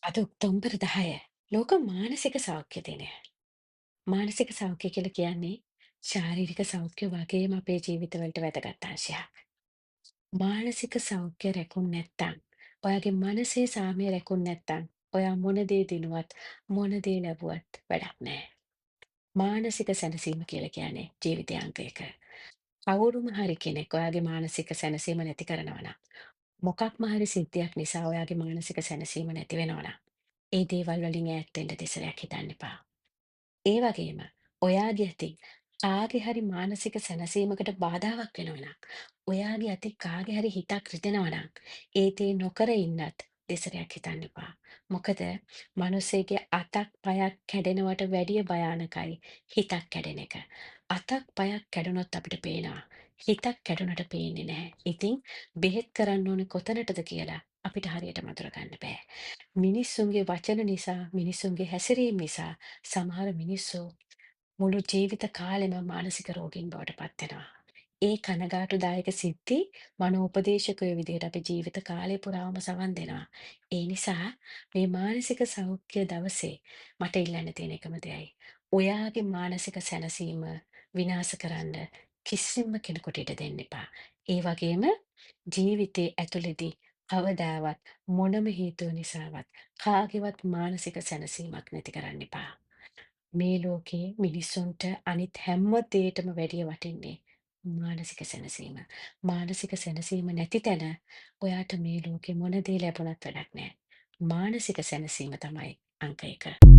අද ඔක්තෝබර් 10 ලෝක මානසික සෞඛ්‍ය දිනය. මානසික සෞඛ්‍ය කියලා කියන්නේ ශාරීරික සෞඛ්‍ය වගේම අපේ ජීවිතවලට වැදගත් අංශයක්. මානසික සෞඛ්‍ය රැකුන් නැත්තම්, ඔයාගේ මනසේ සාමය රැකුන් නැත්තම්, ඔයා මොන දේ දිනුවත්, මොන දේ ලැබුවත් වැඩක් නැහැ. මානසික සැනසීම කියලා කියන්නේ ජීවිතයේ අංග එක. කවුරුම හරි කෙනෙක් ඔයාගේ මානසික සැනසීම නැති කරනවා නම්, මොකක්ම හරි සිද්ධියක් නිසා ඔයාගේ මානසික සැනසීම නැති වෙනවා නම්, ඒ දේවල් වලින් ඈත් වෙන්න දෙසරයක් හිතන්න එපා. ඒ වගේම ඔයාගේ අතින් කාගේ හරි මානසික සැනසීමකට බාධාවක් වෙනවා නම්, ඔයාගේ අතින් කාගේ හරි හිතක් රිදෙනවා නම්, ඒ දේ නොකර ඉන්නත් දෙසරයක් හිතන්න එපා. මොකද මිනිස්සෙගේ අතක් පයක් කැඩෙනවට වැඩිය භයානකයි හිතක් කැඩෙන එක. අතක් පයක් කැඩුනොත් අපිට පේනවා. හිතක් කැඩුනට පේන්නේ නැහැ. ඉතින් බෙහෙත් කරන්න ඕනේ කොතනටද කියලා අපිට හරියට මතර ගන්න බෑ. මිනිස්සුන්ගේ වචන නිසා, මිනිස්සුන්ගේ හැසිරීම නිසා සමහර මිනිස්සු මුළු ජීවිත කාලෙම මානසික රෝගීන් බවට පත් වෙනවා. ඒ කනගාටුදායක සිද්ධි මනෝපදේශකයෝ විදිහට අපි ජීවිත කාලය පුරාම සවන් දෙනවා. ඒ නිසා මේ මානසික සෞඛ්‍ය දවසේ මට ඉල්ලන්න තියෙන එකම දෙයයි. ඔයාගේ මානසික සැනසීම විනාශ කරන්න කිසිම කෙනෙකුට ඉඩ දෙන්න එපා. ඒ වගේම ජීවිතේ ඇතුළේදී කවදාවත් මොනම හේතුව නිසාවත් කාගේවත් මානසික සැනසීමක් නැති කරන්න එපා. මේ ලෝකේ මිනිස්සුන්ට අනිත් හැම දේටම වැඩිය වටින්නේ මානසික සැනසීම. මානසික සැනසීම නැති තැන ඔයාට මේ ලෝකේ මොන දේ ලැබුණත් වැඩක් නැහැ. මානසික සැනසීම තමයි අංක 1.